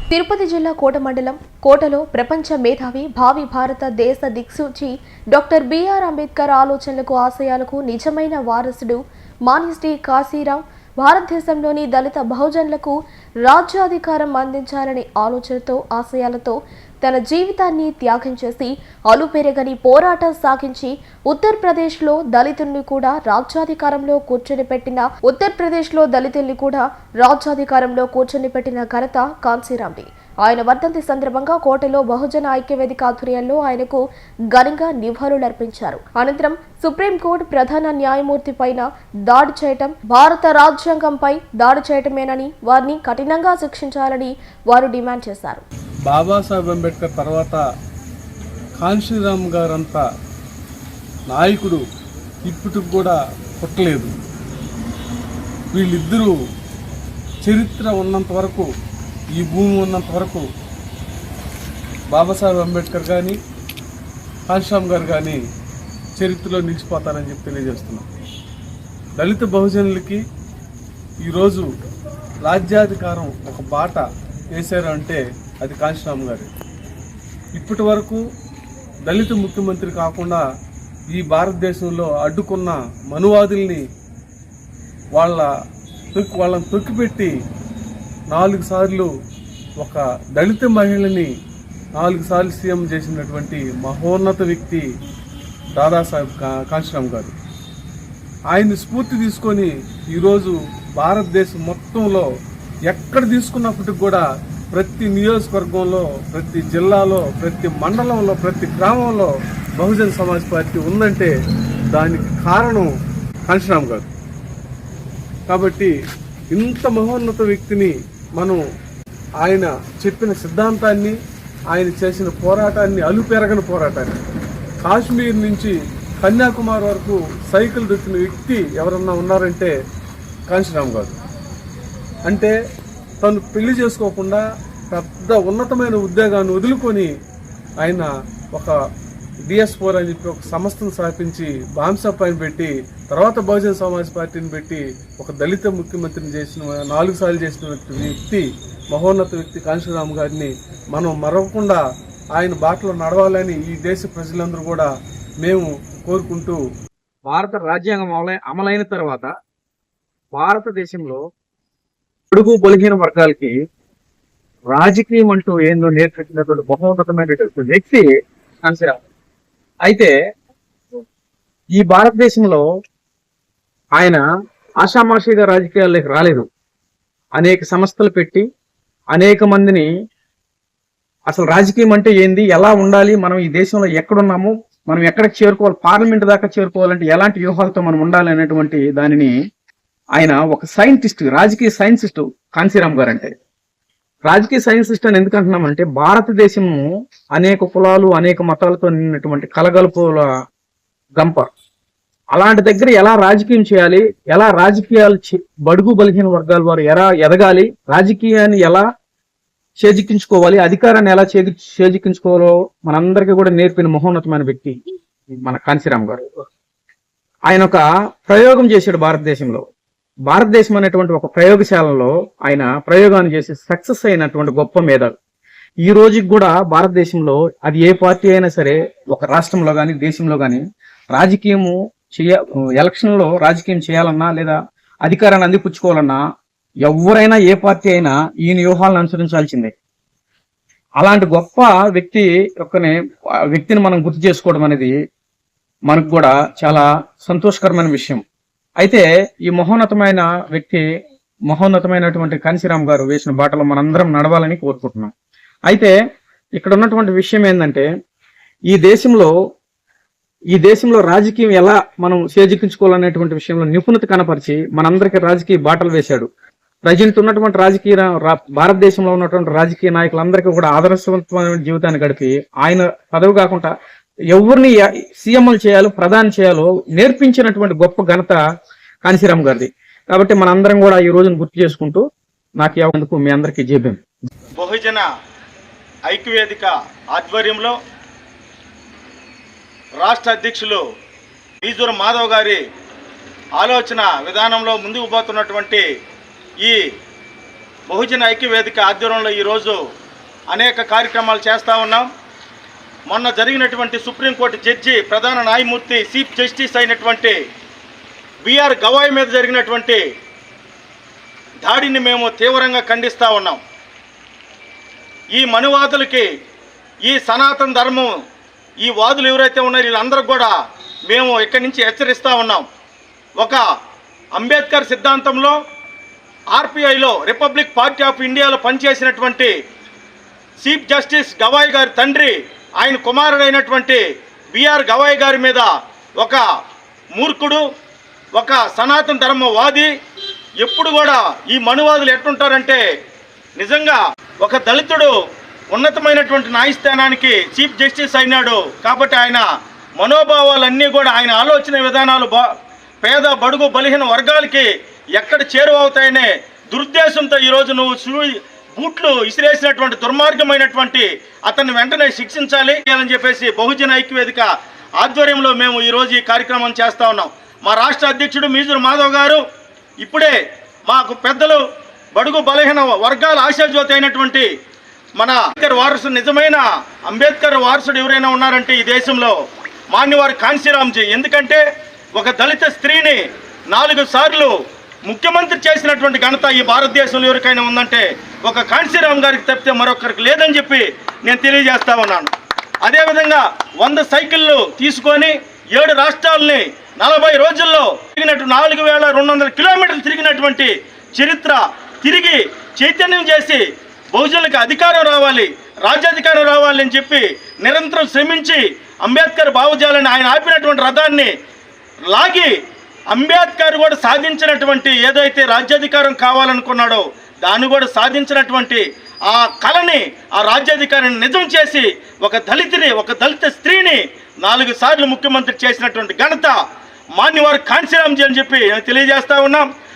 తిరుపతి జిల్లా కోట మండలం కోటలో ప్రపంచ మేధావి భావి భారత దేశ దిక్సూచి డాక్టర్ బిఆర్ అంబేద్కర్ ఆలోచనలకు ఆశయాలకు నిజమైన వారసుడు మానిస్టీ కాశీరాం భారతదేశంలోని దళిత బహుజనులకు రాజ్యాధికారం అందించాలనే ఆలోచనతో ఆశయాలతో తన జీవితాన్ని త్యాగం చేసి అలుపెరగని పోరాటం సాగించి ఉత్తరప్రదేశ్లో దళితుల్ని కూడా రాజ్యాధికారంలో కూర్చొని పెట్టిన ఘనత కాంశీరాంది. ఆయన వర్ధంతి సందర్భంగా కోటలో బహుజన ఐక్యవేదిక ఆధ్వర్యంలో ఆయనకు ఘనంగా నివాళులర్పించారు. అనంతరం సుప్రీంకోర్టు ప్రధాన న్యాయమూర్తి పైన దాడి చేయటం భారత రాజ్యాంగంపై దాడి చేయటమేనని వారిని కఠినంగా శిక్షించాలని వారు డిమాండ్ చేశారు. బాబాసాహెబ్ అంబేద్కర్ తర్వాత కాంశీరాం గారంతా నాయకుడు ఇప్పటికి కూడా పుట్టలేదు. వీళ్ళిద్దరూ చరిత్ర ఉన్నంత వరకు, ఈ భూమి ఉన్నంత వరకు బాబాసాహెబ్ అంబేద్కర్ కానీ కాంశీరాం గారు కానీ చరిత్రలో నిలిచిపోతారని చెప్పి తెలియజేస్తున్నాం. దళిత బహుజనులకి ఈరోజు రాజ్యాధికారం ఒక బాట వేశారు అంటే అది కాంశీరాం గారు. ఇప్పటి వరకు దళిత ముఖ్యమంత్రి కాకుండా ఈ భారతదేశంలో అడ్డుకున్న మనువాదుల్ని వాళ్ళని తొక్కిపెట్టి 4 సార్లు ఒక దళిత మహిళని 4 సార్లు సీఎం చేసినటువంటి మహోన్నత వ్యక్తి దాదాసాహెబ్ కాంశీరాం గారు. ఆయన్ని స్ఫూర్తి తీసుకొని ఈరోజు భారతదేశం మొత్తంలో ఎక్కడ తీసుకున్నప్పటికి కూడా ప్రతి నియోజకవర్గంలో, ప్రతి జిల్లాలో, ప్రతి మండలంలో, ప్రతి గ్రామంలో బహుజన్ సమాజ్ పార్టీ ఉందంటే దానికి కారణం కాంశీరాం గారు. కాబట్టి ఇంత మహోన్నత వ్యక్తిని మనం ఆయన చెప్పిన సిద్ధాంతాన్ని, ఆయన చేసిన పోరాటాన్ని, అలుపెరగని పోరాటాన్ని, కాశ్మీర్ నుంచి కన్యాకుమారి వరకు సైకిల్ దొక్కిన వ్యక్తి ఎవరన్నా ఉన్నారంటే కాంశీరాం గారు. అంటే తను పెళ్లి చేసుకోకుండా పెద్ద ఉన్నతమైన ఉద్యోగాన్ని వదులుకొని ఆయన ఒక DS4 అని చెప్పి ఒక సంస్థను స్థాపించి బాంసప్ పైన పెట్టి తర్వాత బహుజన్ సమాజ్ పార్టీని పెట్టి ఒక దళిత ముఖ్యమంత్రిని చేసిన 4 సార్లు చేసిన వ్యక్తి, మహోన్నత వ్యక్తి కాంశీరాం గారిని మనం మరవకుండా ఆయన బాటలో నడవాలని ఈ దేశ ప్రజలందరూ కూడా మేము కోరుకుంటూ, భారత రాజ్యాంగం అమలైన తర్వాత భారతదేశంలో పొడుగు బలహీన వర్గాలకి రాజకీయం అంటూ ఏందో నేర్పించినటువంటి మహోన్నతమైనటువంటి వ్యక్తి కాంశీరాం. అయితే ఈ భారతదేశంలో ఆయన ఆషామాషిగా రాజకీయాల్లోకి రాలేదు. అనేక సంస్థలు పెట్టి అనేక మందిని అసలు రాజకీయం అంటే ఏంది, ఎలా ఉండాలి, మనం ఈ దేశంలో ఎక్కడున్నాము, మనం ఎక్కడికి చేరుకోవాలి, పార్లమెంట్ దాకా చేరుకోవాలంటే ఎలాంటి వ్యూహాలతో మనం ఉండాలి అనేటువంటి దానిని ఆయన ఒక సైంటిస్ట్, రాజకీయ సైన్సిస్ట్ కాంశీరాం గారు. అంటే రాజకీయ సైన్సిస్ట్ అని ఎందుకు అంటున్నామంటే భారతదేశము అనేక కులాలు, అనేక మతాలతో నిన్నటువంటి కలగలుపుల గంప. అలాంటి దగ్గర ఎలా రాజకీయం చేయాలి, ఎలా రాజకీయాలు బడుగు బలహీన వర్గాల వారు ఎలా ఎదగాలి, రాజకీయాన్ని ఎలా చేజిక్కించుకోవాలి, అధికారాన్ని ఎలా చేజిక్కించుకోవాలో మనందరికీ కూడా నేర్పిన మహోన్నతమైన వ్యక్తి మన కాంశీరాం గారు. ఆయన ఒక ప్రయోగం చేశాడు భారతదేశంలో. భారతదేశం అనేటువంటి ఒక ప్రయోగశాలలో ఆయన ప్రయోగాన్ని చేసి సక్సెస్ అయినటువంటి గొప్ప మేధావి. ఈ రోజుకి కూడా భారతదేశంలో అది ఏ పార్టీ అయినా సరే, ఒక రాష్ట్రంలో కానీ దేశంలో కానీ రాజకీయము ఎలక్షన్లో రాజకీయం చేయాలన్నా లేదా అధికారాన్ని అందిపుచ్చుకోవాలన్నా ఎవరైనా ఏ పార్టీ అయినా ఈ వ్యూహాలను అనుసరించాల్సిందే. అలాంటి గొప్ప వ్యక్తిని మనం గుర్తు చేసుకోవడం అనేది మనకు కూడా చాలా సంతోషకరమైన విషయం. అయితే ఈ మహోన్నతమైనటువంటి కాంశీరాం గారు వేసిన బాటలో మనందరం నడవాలని కోరుకుంటున్నాం. అయితే ఇక్కడ ఉన్నటువంటి విషయం ఏంటంటే ఈ దేశంలో రాజకీయం ఎలా మనం చేజిక్కించుకోవాలనేటువంటి విషయంలో నిపుణత కనపరిచి మనందరికీ రాజకీయ బాటలు వేశాడు. ప్రజెంట్ ఉన్నటువంటి భారతదేశంలో ఉన్నటువంటి రాజకీయ నాయకులందరికీ కూడా ఆదర్శవంతమైన జీవితాన్ని గడిపి ఆయన పదవి కాకుండా ఎవరిని సీఎంలు చేయాలో, ప్రధాని చేయాలో నేర్పించినటువంటి గొప్ప ఘనత కాంశీరాం గారిది. కాబట్టి మనందరం కూడా ఈ రోజును గుర్తు చేసుకుంటూ నాకు ఎందుకు మీ అందరికీ జేబీఎం. బహుజన ఐక్యవేదిక ఆధ్వర్యంలో రాష్ట్ర అధ్యక్షులు బీజూర మాధవ్ గారి ఆలోచన విధానంలో ముందుకు పోతున్నటువంటి ఈ బహుజన ఐక్యవేదిక ఆధ్వర్యంలో ఈరోజు అనేక కార్యక్రమాలు చేస్తూ ఉన్నాం. మొన్న జరిగినటువంటి సుప్రీంకోర్టు జడ్జి ప్రధాన న్యాయమూర్తి చీఫ్ జస్టిస్ అయినటువంటి బిఆర్ గవాయ్ మీద జరిగినటువంటి దాడిని మేము తీవ్రంగా ఖండిస్తూ ఉన్నాం. ఈ మనువాదులకి, ఈ సనాతన ధర్మం, ఈ వాదులు ఎవరైతే ఉన్నారో వీళ్ళందరూ కూడా మేము ఇక్కడి నుంచి హెచ్చరిస్తూ ఉన్నాం. ఒక అంబేద్కర్ సిద్ధాంతంలో ఆర్పిఐలో రిపబ్లిక్ పార్టీ ఆఫ్ ఇండియాలో పనిచేసినటువంటి చీఫ్ జస్టిస్ గవాయ్ గారి తండ్రి, ఆయన కుమారుడైనటువంటి బిఆర్ గవాయ్ గారి మీద ఒక మూర్ఖుడు, ఒక సనాతన ధర్మవాది, ఎప్పుడు కూడా ఈ మనువాదులు ఎట్టుంటారంటే నిజంగా ఒక దళితుడు ఉన్నతమైనటువంటి న్యాయస్థానానికి చీఫ్ జస్టిస్ అయినాడు కాబట్టి ఆయన మనోభావాలన్నీ కూడా, ఆయన ఆలోచన విధానాలు పేద బడుగు బలహీన వర్గాలకి ఎక్కడ చేరువవుతాయనే దురుద్దేశంతో ఈరోజు నువ్వు బూట్లు ఇసిరేసినటువంటి దుర్మార్గమైనటువంటి అతన్ని వెంటనే శిక్షించాలి అని చెప్పేసి బహుజన ఐక్యవేదిక ఆధ్వర్యంలో మేము ఈరోజు ఈ కార్యక్రమం చేస్తూ ఉన్నాం. మా రాష్ట్ర అధ్యక్షుడు మీజూరు మాధవ్ గారు ఇప్పుడే మాకు పెద్దలు బడుగు బలహీన వర్గాల ఆశాజ్యోతి అయినటువంటి మన అంబేద్కర్ వారసుడు, నిజమైన అంబేద్కర్ వారసుడు ఎవరైనా ఉన్నారంటే ఈ దేశంలో మాన్యవారి కాంశీరామ్జీ. ఎందుకంటే ఒక దళిత స్త్రీని 4 సార్లు ముఖ్యమంత్రి చేసినటువంటి ఘనత ఈ భారతదేశంలో ఎవరికైనా ఉందంటే ఒక కాంశీరామ్ గారికి తప్పితే మరొకరికి లేదని చెప్పి నేను తెలియజేస్తా ఉన్నాను. అదేవిధంగా 100 సైకిళ్ళు తీసుకొని 7 రాష్ట్రాలని 40 రోజుల్లో తిరిగినట్టు 4200 కిలోమీటర్లు తిరిగినటువంటి చరిత్ర, తిరిగి చైతన్యం చేసి బహుజనులకు అధికారం రావాలి, రాజ్యాధికారం రావాలి అని చెప్పి నిరంతరం శ్రమించి అంబేద్కర్ భావజాలని ఆయన ఆపినటువంటి రథాన్ని లాగి అంబేద్కర్ కూడా సాధించినటువంటి ఏదైతే రాజ్యాధికారం కావాలనుకున్నాడో దాన్ని కూడా సాధించినటువంటి ఆ కళని, ఆ రాజ్యాధికారాన్ని నిజం చేసి ఒక దళిత స్త్రీని 4 సార్లు ముఖ్యమంత్రి చేసినటువంటి ఘనత మాన్యవారి కాంశీరామ్జీ అని చెప్పి తెలియజేస్తా ఉన్నాం.